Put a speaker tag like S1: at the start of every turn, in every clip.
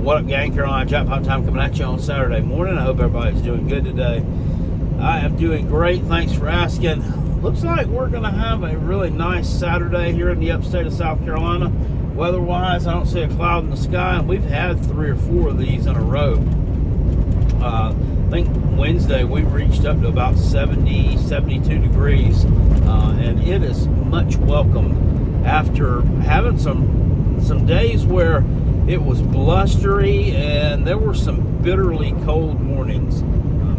S1: What up, gang? Carolina Jackpot time coming at you on Saturday morning. I hope everybody's doing good today. I am doing great. Thanks for asking. Looks like we're going to have a really nice Saturday here in the upstate of South Carolina. Weather-wise, I don't see a cloud in the sky, and we've had 3 or 4 of these in a row. I think Wednesday we reached up to about 70, 72 degrees, and it is much welcome after having some days where it was blustery and there were some bitterly cold mornings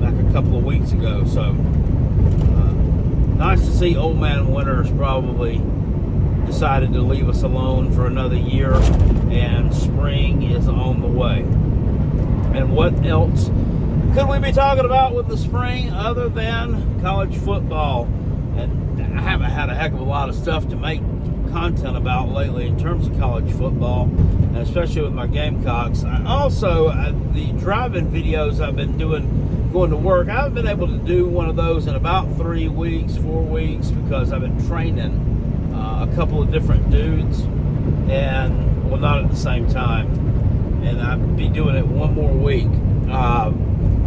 S1: back a couple of weeks ago. So nice to see old man Winters probably decided to leave us alone for another year, and spring is on the way. And what else could we be talking about with the spring other than college football? And I haven't had a heck of a lot of stuff to make content about lately in terms of college football, and especially with my Gamecocks. The driving videos I've been doing going to work, I haven't been able to do one of those in about 3 weeks, 4 weeks, because I've been training a couple of different dudes, and well, not at the same time, and I'll be doing it one more week,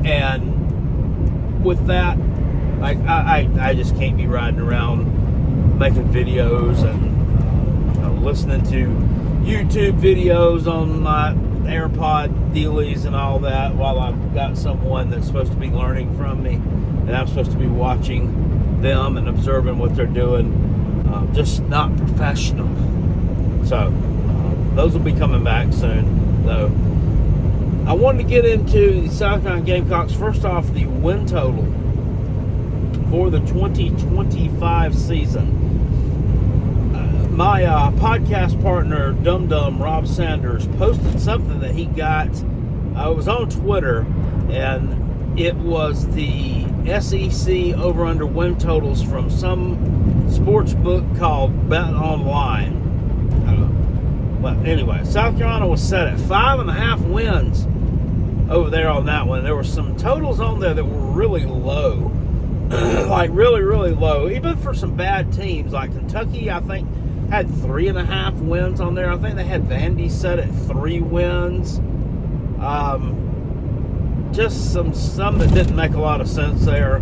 S1: and with that, I just can't be riding around making videos and listening to YouTube videos on my AirPod dealies and all that while I've got someone that's supposed to be learning from me, and I'm supposed to be watching them and observing what they're doing. Just not professional. So those will be coming back soon, though. I wanted to get into the South Carolina Gamecocks. First off, the win total for the 2025 season. My podcast partner, Dum Dum Rob Sanders, posted something that he got. It was on Twitter, and it was the SEC over/under win totals from some sportsbook called Bet Online. But anyway, South Carolina was set at 5.5 wins over there on that one. There were some totals on there that were really low, like really, really low, even for some bad teams. Like Kentucky, I think, had 3.5 wins on there. I think they had Vandy set at 3 wins. Just some that didn't make a lot of sense there.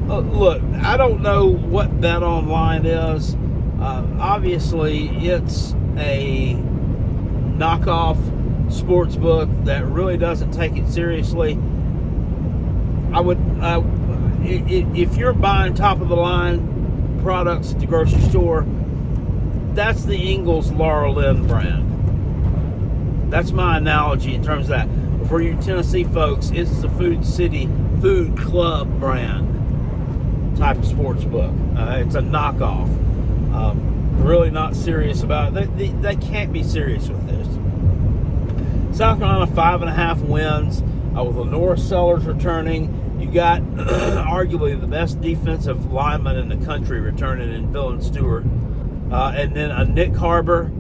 S1: Look, I don't know what Bet Online is. Obviously, it's a knockoff sportsbook that really doesn't take it seriously. I would, if you're buying top of the line products at the grocery store, that's the Ingles Laurel Lynn brand. That's my analogy in terms of that. For you Tennessee folks, it's the Food City Food Club brand type of sports book. It's a knockoff. Really not serious about it. They can't be serious with this. South Carolina 5.5 wins with Lenore Sellers returning. You got arguably the best defensive lineman in the country returning in Dylan Stewart, and then a Nick Harbor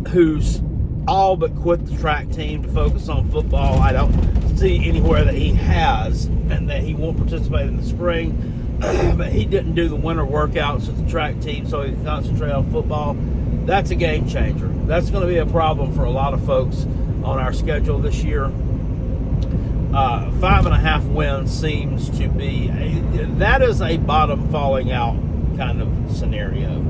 S1: who's all but quit the track team to focus on football. I don't see anywhere that he has, and that he won't participate in the spring. But he didn't do the winter workouts with the track team, so he can concentrate on football. That's a game changer. That's going to be a problem for a lot of folks on our schedule this year. 5.5 wins seems to be that is a bottom falling out kind of scenario.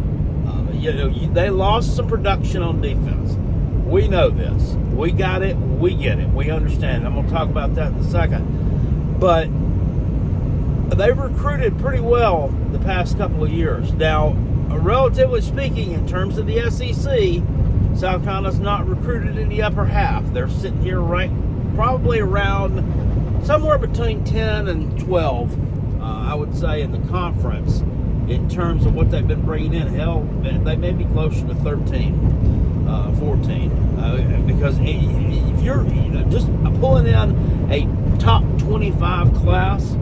S1: They lost some production on defense. We know this. We got it. We get it. We understand. I'm going to talk about that in a second. But they've recruited pretty well the past couple of years. Now, relatively speaking, in terms of the SEC, South Carolina's not recruited in the upper half. They're sitting here ranked probably around somewhere between 10 and 12, I would say, in the conference in terms of what they've been bringing in. Hell, they may be closer to 13, 14. Because if you're just pulling in a top 25 class,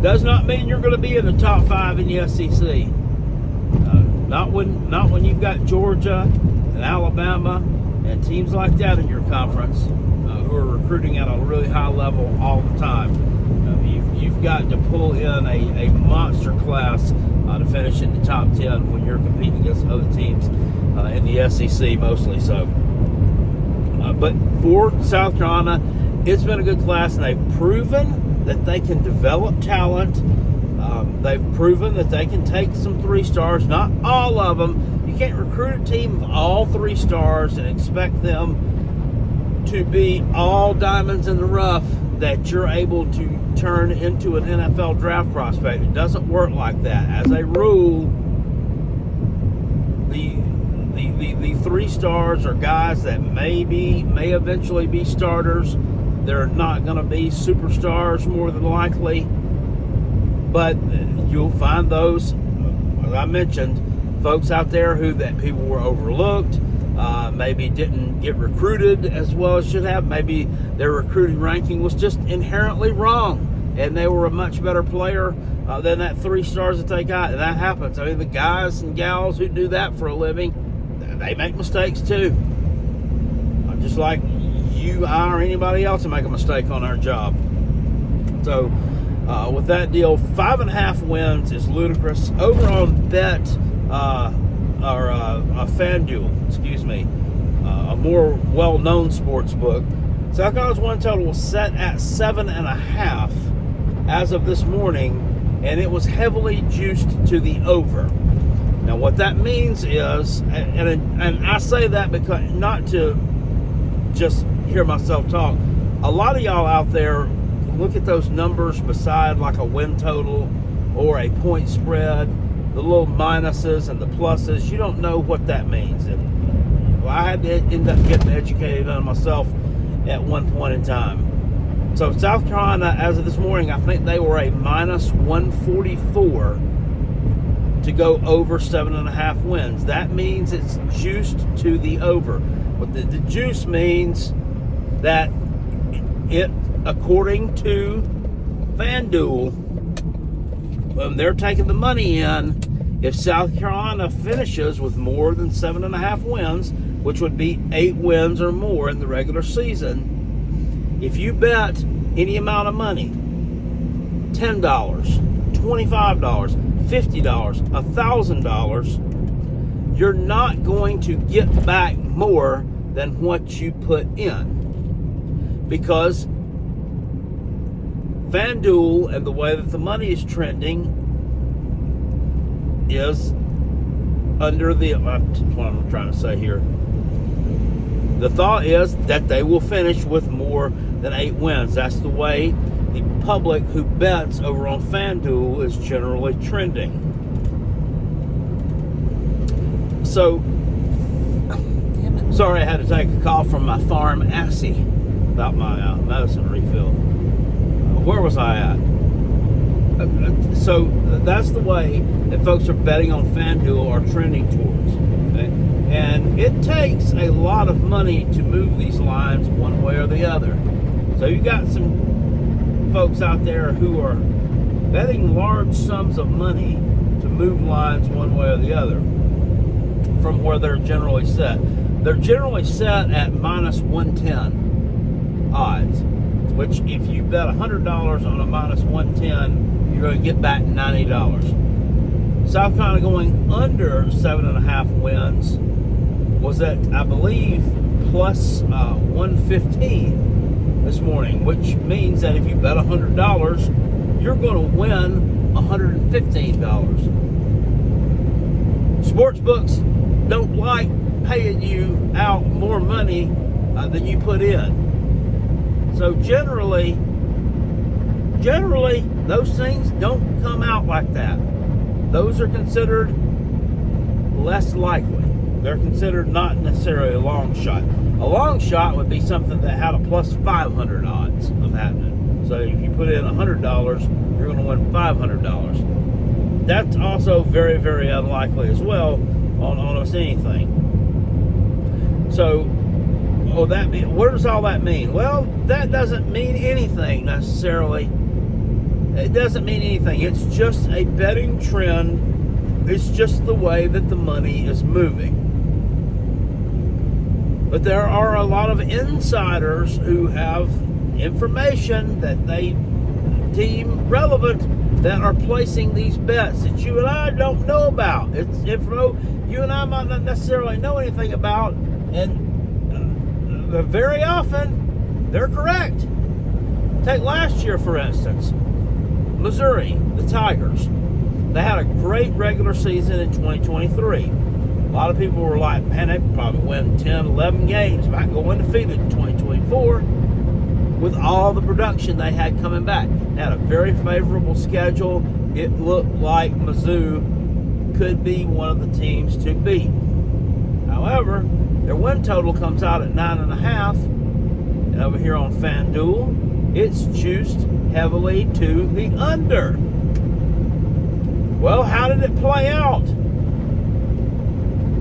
S1: does not mean you're going to be in the top 5 in the SEC. Not when you've got Georgia and Alabama and teams like that in your conference who are recruiting at a really high level all the time. You've got to pull in a monster class to finish in the top 10 when you're competing against other teams in the SEC mostly. So But for South Carolina, it's been a good class, and they've proven that they can develop talent. They've proven that they can take some 3-stars, not all of them. You can't recruit a team of all 3 stars and expect them to be all diamonds in the rough that you're able to turn into an NFL draft prospect. It doesn't work like that. As a rule, the 3 stars are guys that may eventually be starters. They're not going to be superstars more than likely, but you'll find those, as I mentioned, folks out there that people were overlooked, maybe didn't get recruited as well as should have. Maybe their recruiting ranking was just inherently wrong, and they were a much better player than that 3 stars that they got. And that happens. I mean, the guys and gals who do that for a living, they make mistakes too. Just like you, I, or anybody else will make a mistake on our job. So with that deal, 5.5 wins is ludicrous. Over on FanDuel, excuse me, a more well-known sports book, South Carolina's win total was set at 7.5 as of this morning, and it was heavily juiced to the over. Now, what that means is, and I say that because not to just hear myself talk. A lot of y'all out there look at those numbers beside like a win total or a point spread, the little minuses and the pluses. You don't know what that means. And I had to end up getting educated on myself at one point in time. So South Carolina, as of this morning, I think they were a minus 144 to go over 7.5 wins. That means it's juiced to the over. What the juice means that it, according to FanDuel, when they're taking the money in, if South Carolina finishes with more than 7.5 wins, which would be 8 wins or more in the regular season, if you bet any amount of money, $10, $25, $50, $1,000, you're not going to get back more than what you put in. Because FanDuel and the way that the money is trending is under the, what I'm trying to say here. The thought is that they will finish with more than 8 wins. That's the way the public who bets over on FanDuel is generally trending. So, sorry I had to take a call from my pharmacy about my medicine refill. Where was I at? So that's the way that folks are betting on FanDuel are trending towards. Okay? And it takes a lot of money to move these lines one way or the other. So you got some folks out there who are betting large sums of money to move lines one way or the other from where they're generally set. They're generally set at minus 110 odds, which if you bet $100 on a minus 110, you're going to get back $90. South Carolina going under 7.5 wins was at, I believe, plus 115 this morning, which means that if you bet $100, you're going to win $115. Sportsbooks don't like paying you out more money than you put in. So generally, those things don't come out like that. Those are considered less likely. They're considered not necessarily a long shot. A long shot would be something that had a plus 500 odds of happening. So if you put in $100, you're going to win $500. That's also very, very unlikely as well on almost anything. So, what does all that mean? Well, that doesn't mean anything necessarily. It doesn't mean anything. It's just a betting trend. It's just the way that the money is moving. But there are a lot of insiders who have information that they deem relevant that are placing these bets that you and I don't know about. It's info you and I might not necessarily know anything about, and very often, they're correct. Take last year, for instance. Missouri, the Tigers. They had a great regular season in 2023. A lot of people were like, man, they probably win 10, 11 games, might go undefeated in 2024 with all the production they had coming back. They had a very favorable schedule. It looked like Mizzou could be one of the teams to beat. However, their win total comes out at 9.5. And over here on FanDuel, it's juiced heavily to the under. Well, how did it play out?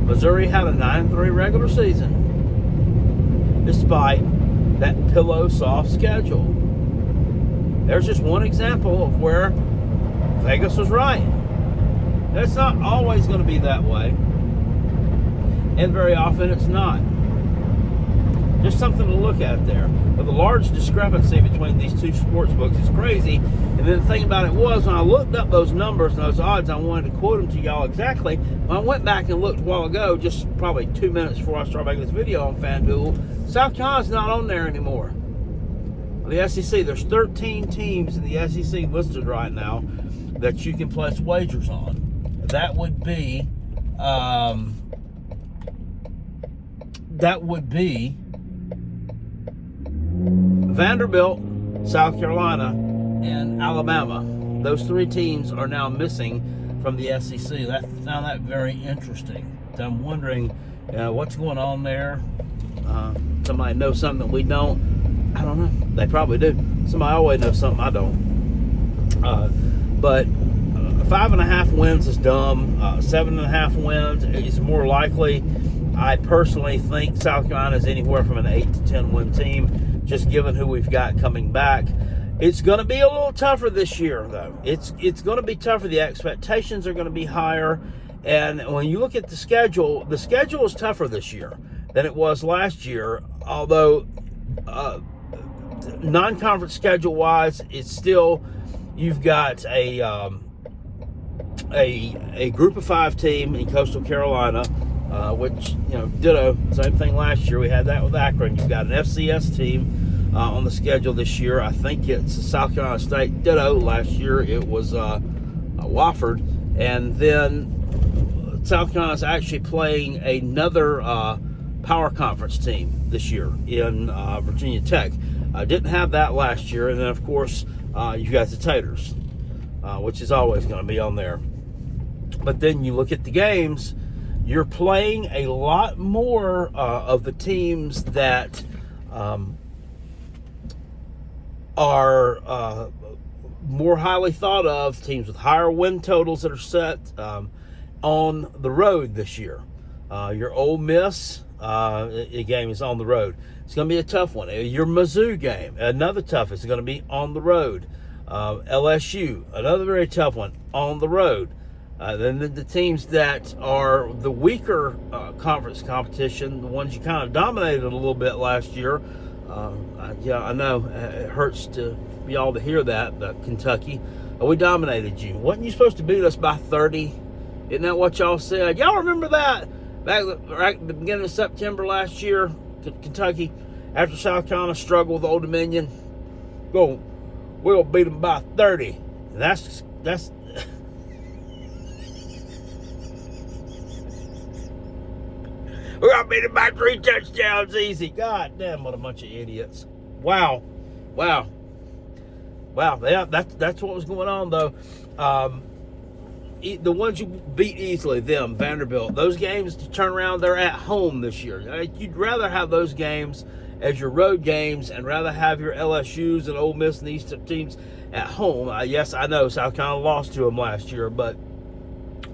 S1: Missouri had a 9-3 regular season, despite that pillow soft schedule. There's just one example of where Vegas was right. It's not always going to be that way, and very often it's not. Just something to look at there. But the large discrepancy between these two sports books is crazy. And then the thing about it was, when I looked up those numbers and those odds, I wanted to quote them to y'all exactly. When I went back and looked a while ago, just probably 2 minutes before I started making this video on FanDuel, South Carolina's not on there anymore. The SEC, there's 13 teams in the SEC listed right now that you can place wagers on. That would be Vanderbilt, South Carolina, and Alabama. Those three teams are now missing from the SEC. I found that very interesting. So I'm wondering what's going on there. Somebody knows something that we don't. I don't know. They probably do. Somebody always knows something I don't. But 5.5 wins is dumb. 7.5 wins is more likely. I personally think South Carolina is anywhere from an 8 to 10 win team, just given who we've got coming back. It's going to be a little tougher this year, though. It's going to be tougher. The expectations are going to be higher. And when you look at the schedule is tougher this year than it was last year, although non-conference schedule-wise, it's still, you've got a group of 5 team in Coastal Carolina, which, ditto, same thing last year. We had that with Akron. You've got an FCS team on the schedule this year. I think it's South Carolina State. Ditto, last year it was Wofford. And then South Carolina's actually playing another power conference team this year in Virginia Tech. Didn't have that last year. And then, of course, you got the Taters, which is always going to be on there. But then you look at the games, you're playing a lot more of the teams that are more highly thought of, teams with higher win totals that are set on the road this year. Your Ole Miss game is on the road. It's going to be a tough one. Your Mizzou game, another tough. It's going to be on the road. LSU, another very tough one, on the road. Then the teams that are the weaker conference competition, the ones you kind of dominated a little bit last year. I know it hurts to y'all to hear that, but Kentucky, we dominated you. Wasn't you supposed to beat us by 30? Isn't that what y'all said? Y'all remember that? Back at the beginning of September last year, Kentucky, after South Carolina struggled with Old Dominion, we'll beat them by 30. And that's we're going to beat them by 3 touchdowns easy. God damn, what a bunch of idiots. Wow. Yeah, that's what was going on, though. The ones you beat easily, them, Vanderbilt, those games to turn around, they're at home this year. You'd rather have those games as your road games and rather have your LSUs and Ole Miss and these teams at home. Yes, I know South Carolina lost to them last year, but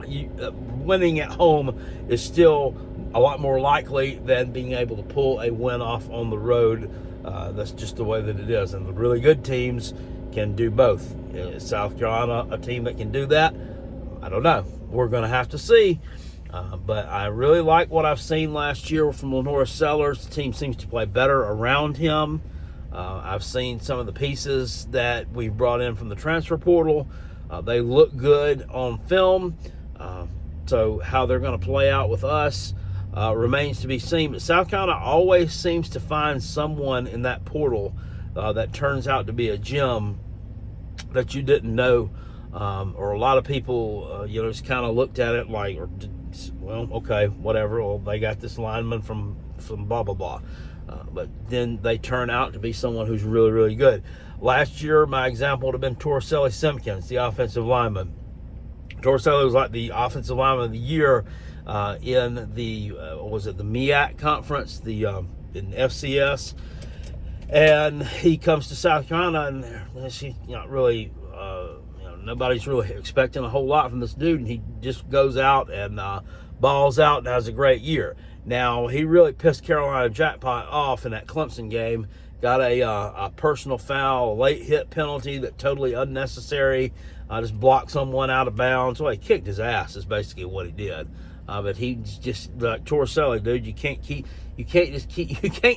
S1: winning at home is still a lot more likely than being able to pull a win off on the road. That's just the way that it is. And the really good teams can do both. Is South Carolina a team that can do that? I don't know. We're going to have to see. But I really like what I've seen last year from Lenora Sellers. The team seems to play better around him. I've seen some of the pieces that we've brought in from the transfer portal. They look good on film. So how they're going to play out with us, remains to be seen. But South Carolina always seems to find someone in that portal that turns out to be a gem that you didn't know, or a lot of people, just kind of looked at it like, well, okay, whatever. Well, they got this lineman from blah, blah, blah. But then they turn out to be someone who's really, really good. Last year, my example would have been Torricelli Simpkins, the offensive lineman. Torricelli was like the offensive lineman of the year in the, was it the MEAC conference, in FCS. And he comes to South Carolina, and he's not really, nobody's really expecting a whole lot from this dude, and he just goes out and balls out and has a great year. Now, he really pissed Carolina Jackpot off in that Clemson game. Got a personal foul, a late hit penalty that totally unnecessary. Just blocked someone out of bounds. Well, he kicked his ass is basically what he did. But he's just like Torricelli, dude. You can't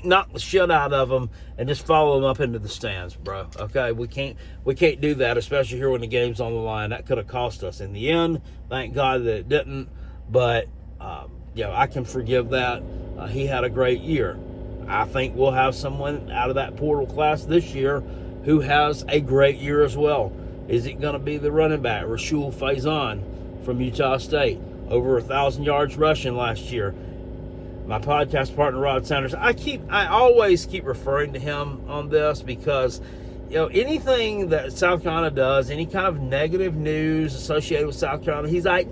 S1: knock the shit out of him and just follow him up into the stands, bro. Okay, we can't do that, especially here when the game's on the line. That could have cost us in the end. Thank God that it didn't. But I can forgive that. He had a great year. I think we'll have someone out of that portal class this year who has a great year as well. Is it going to be the running back, Rashul Faison from Utah State? Over 1,000 yards rushing last year. My podcast partner, Rod Sanders, I always keep referring to him on this because, anything that South Carolina does, any kind of negative news associated with South Carolina, he's like,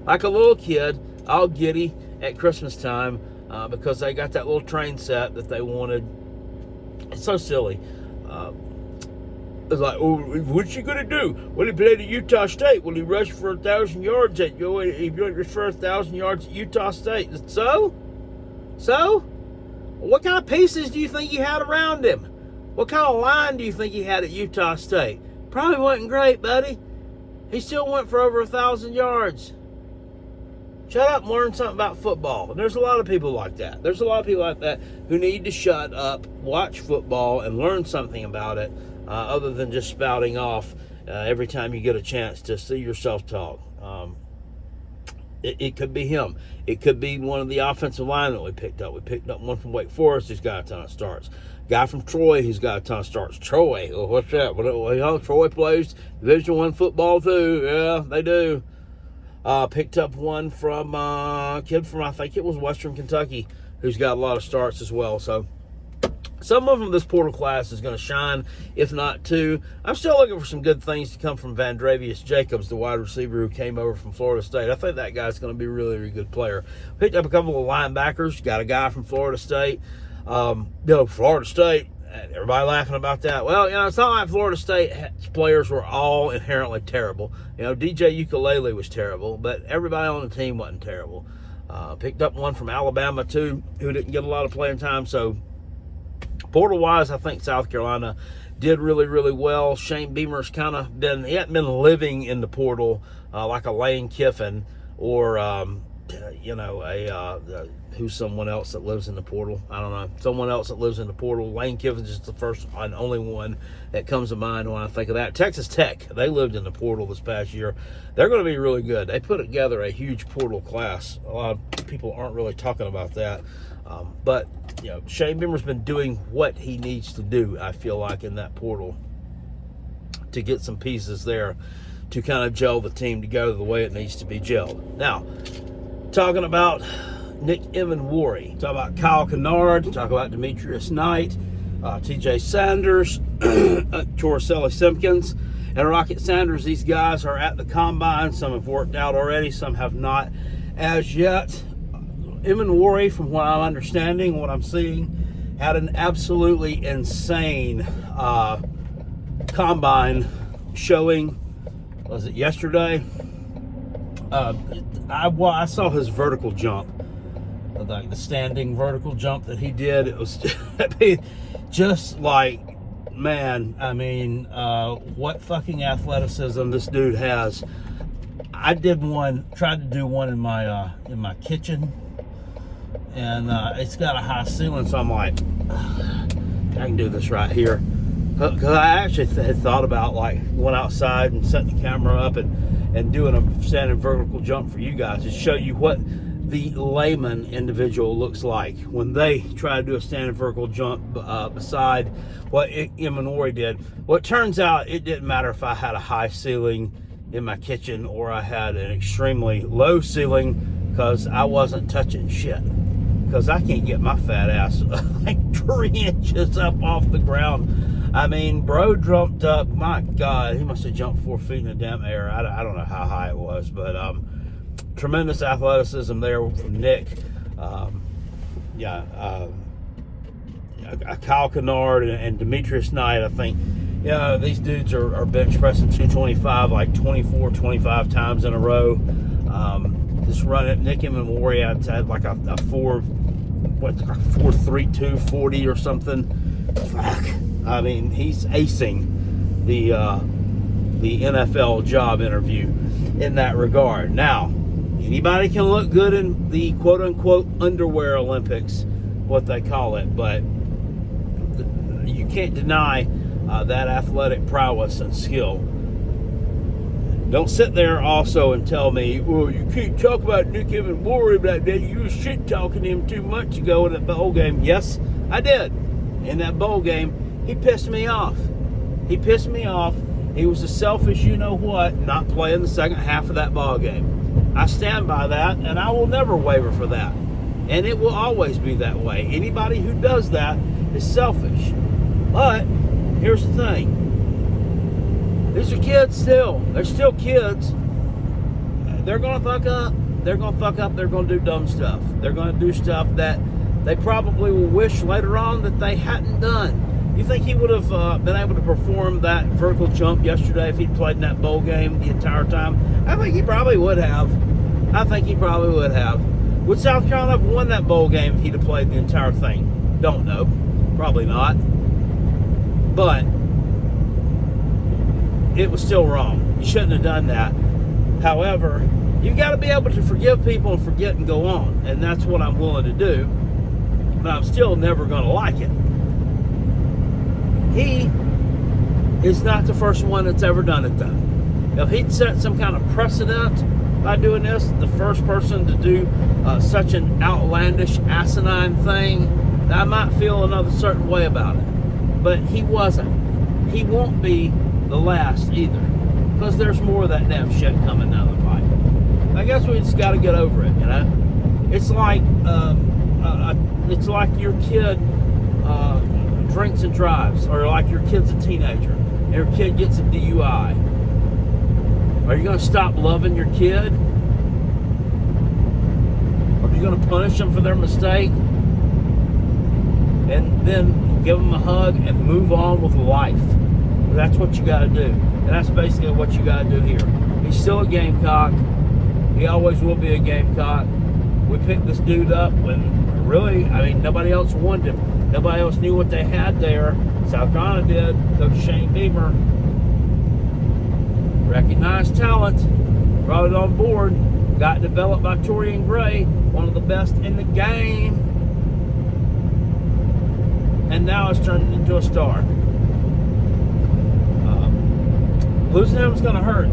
S1: like a little kid, all giddy at Christmas time because they got that little train set that they wanted. It's so silly. It's like, oh, what's he going to do? Well, he played at Utah State. Will he rush for 1,000 yards he rushed for 1,000 yards at Utah State. So? What kind of pieces do you think he had around him? What kind of line do you think he had at Utah State? Probably wasn't great, buddy. He still went for over 1,000 yards. Shut up and learn something about football. And there's a lot of people like that. There's a lot of people like that who need to shut up, watch football, and learn something about it. Other than just spouting off every time you get a chance to see yourself talk. It could be him. It could be one of the offensive line that we picked up. We picked up one from Wake Forest who's got a ton of starts. Guy from Troy who's got a ton of starts. Troy, what's that? Troy plays Division I football too. Yeah, they do. Picked up one from a kid from, I think it was Western Kentucky, who's got a lot of starts as well. So some of them, this portal class is going to shine, if not two. I'm still looking for some good things to come from Vandravius Jacobs, the wide receiver who came over from Florida State. I think that guy's going to be a really, really good player. Picked up a couple of linebackers. Got a guy from Florida State. Florida State, everybody laughing about that. Well, it's not like Florida State players were all inherently terrible. DJ Ukulele was terrible, but everybody on the team wasn't terrible. Picked up one from Alabama, too, who didn't get a lot of playing time, so portal-wise, I think South Carolina did really, really well. Shane Beamer's he hadn't been living in the portal like a Lane Kiffin or, who's someone else that lives in the portal. I don't know. Someone else that lives in the portal. Lane Kiffin's just the first and only one that comes to mind when I think of that. Texas Tech, they lived in the portal this past year. They're going to be really good. They put together a huge portal class. A lot of people aren't really talking about that. But Shane Beamer's been doing what he needs to do, I feel like, in that portal to get some pieces there to kind of gel the team together the way it needs to be gelled. Now, talking about Nick Emmanwori, talk about Kyle Kennard, talk about Demetrius Knight, TJ Sanders, Torricelli Simpkins, and Rocket Sanders. These guys are at the combine. Some have worked out already, some have not as yet. Emmanwori, from what I'm understanding, what I'm seeing, had an absolutely insane combine showing. Was it yesterday? I saw his vertical jump, like the standing vertical jump that he did. It was just like, man, what fucking athleticism this dude has. I tried to do one in my kitchen, and it's got a high ceiling, so I'm like, I can do this right here. Because I actually had thought about, went outside and set the camera up and and doing a standing vertical jump for you guys to show you what the layman individual looks like when they try to do a standing vertical jump beside what Emmanwori did. Well, it turns out it didn't matter if I had a high ceiling in my kitchen or I had an extremely low ceiling, because I wasn't touching shit. Because I can't get my fat ass like 3 inches up off the ground. I mean, bro jumped up. My God, he must have jumped 4 feet in the damn air. I don't know how high it was, but tremendous athleticism there from Nick. Kyle Kennard and Demetrius Knight, I think. Yeah, these dudes are bench pressing 225 like 24, 25 times in a row. Just running. Nick Emmanwori had like a 4.32 40 or something. Fuck. I mean, he's acing the NFL job interview in that regard. Now, anybody can look good in the quote-unquote underwear Olympics, what they call it, but you can't deny that athletic prowess and skill. Don't sit there also and tell me, well, you can't talk about Nick Emmanwori like that. You were shit-talking him too much ago in that bowl game. Yes, I did. In that bowl game, he pissed me off. He pissed me off. He was a selfish you-know-what not playing the second half of that ball game. I stand by that, and I will never waver for that. And it will always be that way. Anybody who does that is selfish. But here's the thing. These are kids still. They're still kids. They're going to fuck up. They're going to fuck up. They're going to do dumb stuff. They're going to do stuff that they probably will wish later on that they hadn't done. You think he would have been able to perform that vertical jump yesterday if he'd played in that bowl game the entire time? I think he probably would have. Would South Carolina have won that bowl game if he'd have played the entire thing? Don't know. Probably not. But it was still wrong. You shouldn't have done that. However, you've got to be able to forgive people and forget and go on. And that's what I'm willing to do. But I'm still never going to like it. He is not the first one that's ever done it, though. If he'd set some kind of precedent by doing this, the first person to do such an outlandish, asinine thing, I might feel another certain way about it. But he wasn't. He won't be the last either, because there's more of that damn shit coming down the pipe. I guess we just got to get over it, you know. It's like your kid drinks and drives, or like your kid's a teenager and your kid gets a DUI. Are you going to stop loving your kid? Are you going to punish them for their mistake and then give them a hug and move on with life? That's what you got to do. And that's basically what you got to do here. He's still a Gamecock. He always will be a Gamecock. We picked this dude up when really, nobody else wanted him. Nobody else knew what they had there. South Carolina did. Coach Shane Beamer recognized talent, brought it on board, got developed by Torian Gray, one of the best in the game, and now it's turned into a star. Losing him is going to hurt,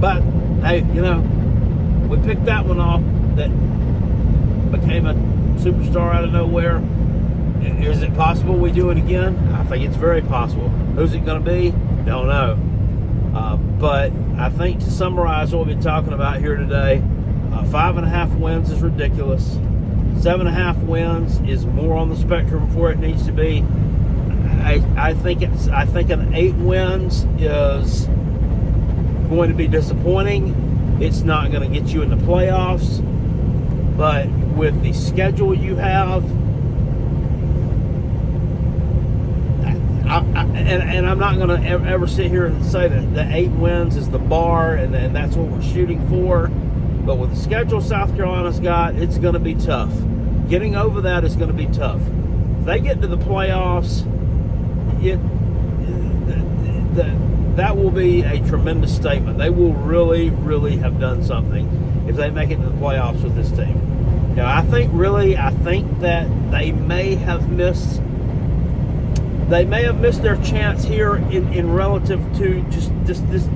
S1: but hey, we picked that one off that became a superstar out of nowhere. Is it possible we do it again? I think it's very possible. Who's it going to be? Don't know. But I think to summarize what we've been talking about here today, 5.5 wins is ridiculous. 7.5 wins is more on the spectrum of where it needs to be. I think an 8 wins is going to be disappointing. It's not going to get you in the playoffs. But with the schedule you have, and I'm not going to ever sit here and say that the 8 wins is the bar and that's what we're shooting for. But with the schedule South Carolina's got, it's going to be tough. Getting over that is going to be tough. If they get to the playoffs, that will be a tremendous statement. They will really, really have done something if they make it to the playoffs with this team. Now, I think that they may have missed their chance here in relative to just this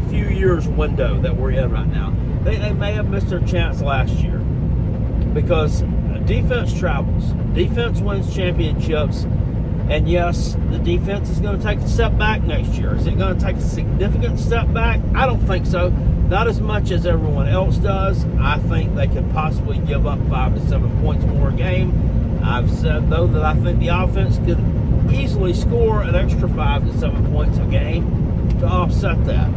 S1: few years window that we're in right now. They may have missed their chance last year because defense travels. Defense wins championships. And yes, the defense is going to take a step back next year. Is it going to take a significant step back? I don't think so. Not as much as everyone else does. I think they could possibly give up 5 to 7 points more a game. I've said, though, that I think the offense could easily score an extra 5 to 7 points a game to offset that.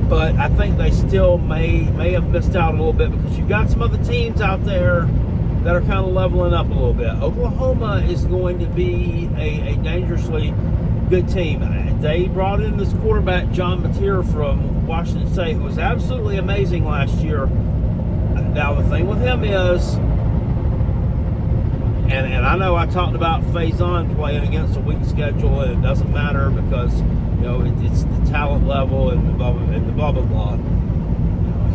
S1: But I think they still may have missed out a little bit because you've got some other teams out there that are kind of leveling up a little bit. Oklahoma is going to be a dangerously good team. They brought in this quarterback, John Mateer from Washington State, who was absolutely amazing last year. Now, the thing with him is, and I know I talked about Faison playing against a weak schedule, and it doesn't matter because, it's the talent level and the blah, blah, blah.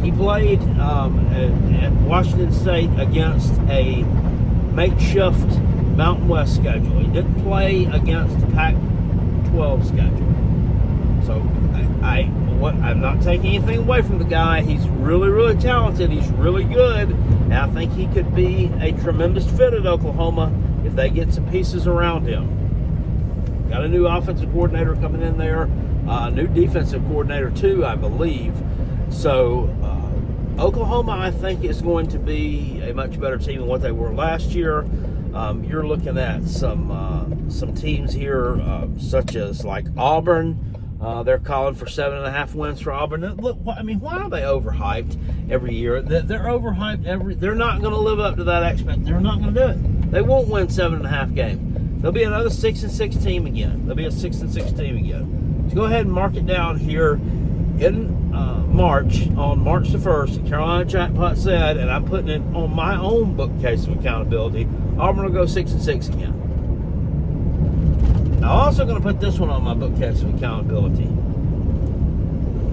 S1: He played at Washington State against a makeshift Mountain West schedule. He didn't play against the Pac-12 schedule. So I'm not taking anything away from the guy. He's really, really talented. He's really good. And I think he could be a tremendous fit at Oklahoma if they get some pieces around him. Got a new offensive coordinator coming in there. New defensive coordinator, too, I believe. So Oklahoma, I think, is going to be a much better team than what they were last year. You're looking at some teams here, such as like Auburn. They're calling for 7.5 wins for Auburn. Look, why are they overhyped every year? They're overhyped They're not going to live up to that expectation. They're not going to do it. They won't win 7.5 games. They'll be another 6-6 team again. They'll be a 6-6 team again. So go ahead and mark it down here in March, on March the 1st, the Carolina Jackpot said, and I'm putting it on my own bookcase of accountability, Auburn will go 6-6 again. I'm also going to put this one on my bookcase of accountability.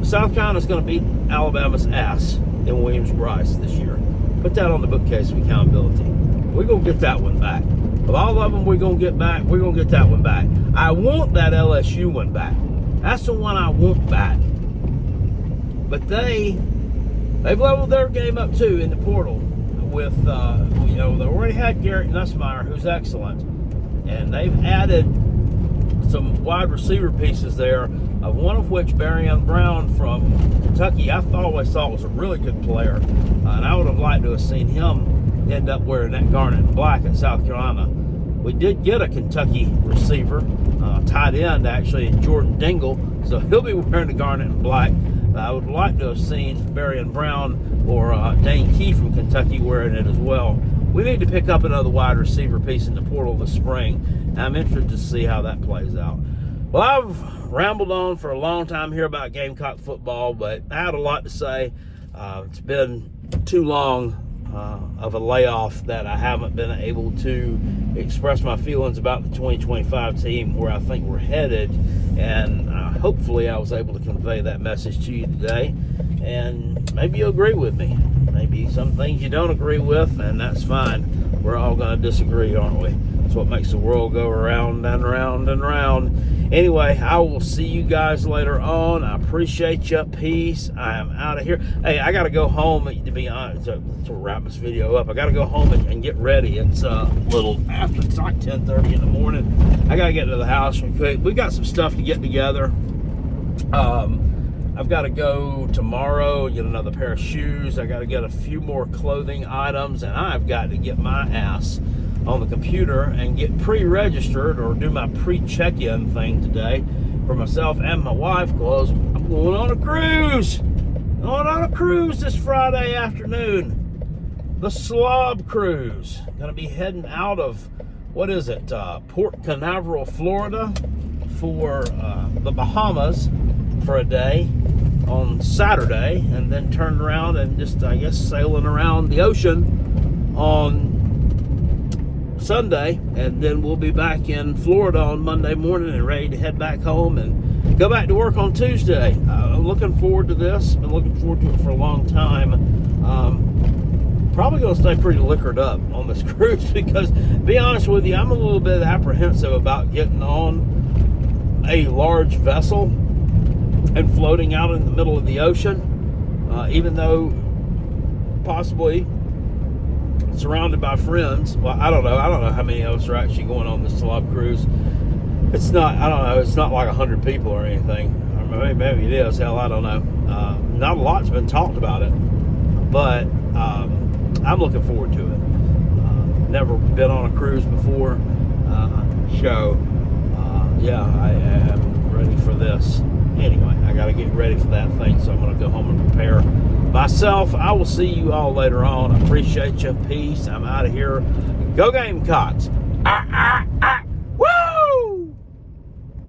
S1: South Carolina's going to beat Alabama's ass in Williams-Brice this year. Put that on the bookcase of accountability. We're going to get that one back. Of all of them we're going to get back, we're going to get that one back. I want that LSU one back. That's the one I want back. But they've leveled their game up too in the portal with they already had Garrett Nussmeier, who's excellent, and they've added some wide receiver pieces there, of one of which Barrion Brown from Kentucky I always thought was a really good player, and I would have liked to have seen him end up wearing that garnet and black at South Carolina. We did get a Kentucky receiver, tight end actually, Jordan Dingle, so he'll be wearing the garnet and black. I would like to have seen Barrion Brown or Dane Key from Kentucky wearing it as well. We need to pick up another wide receiver piece in the portal this spring, and I'm interested to see how that plays out. Well, I've rambled on for a long time here about Gamecock football, but I had a lot to say. It's been too long of a layoff that I haven't been able to express my feelings about the 2025 team, where I think we're headed, and hopefully I was able to convey that message to you today, and maybe you'll agree with me. Maybe some things you don't agree with, and that's fine. We're all going to disagree, aren't we? That's what makes the world go around and round and round. Anyway, I will see you guys later on. I appreciate you. Peace. I am out of here. Hey, I got to go home, to be honest, to wrap this video up. I got to go home and get ready. It's a little after. It's like 10:30 in the morning. I got to get to the house real quick. We got some stuff to get together. I've got to go tomorrow, get another pair of shoes. I got to get a few more clothing items, and I've got to get my ass on the computer and get pre-registered or do my pre-check-in thing today for myself and my wife, because I'm going on a cruise. Going on a cruise this Friday afternoon. The Slob Cruise. Going to be heading out of, Port Canaveral, Florida for the Bahamas for a day on Saturday, and then turn around and just, sailing around the ocean on Sunday, and then we'll be back in Florida on Monday morning and ready to head back home and go back to work on Tuesday. I'm looking forward to this. Been looking forward to it for a long time. Probably going to stay pretty liquored up on this cruise because, to be honest with you, I'm a little bit apprehensive about getting on a large vessel and floating out in the middle of the ocean, even though possibly surrounded by friends. Well, I don't know how many of us are actually going on this celeb cruise. It's not, I don't know, it's not like 100 people or anything. Or maybe it is. Hell, I don't know. Not a lot's been talked about it, but I'm looking forward to it. Never been on a cruise before, so yeah, I am ready for this. Anyway, I got to get ready for that thing, so I'm going to go home and prepare myself. I will see you all later on. I appreciate you. Peace. I'm out of here. Go Gamecocks.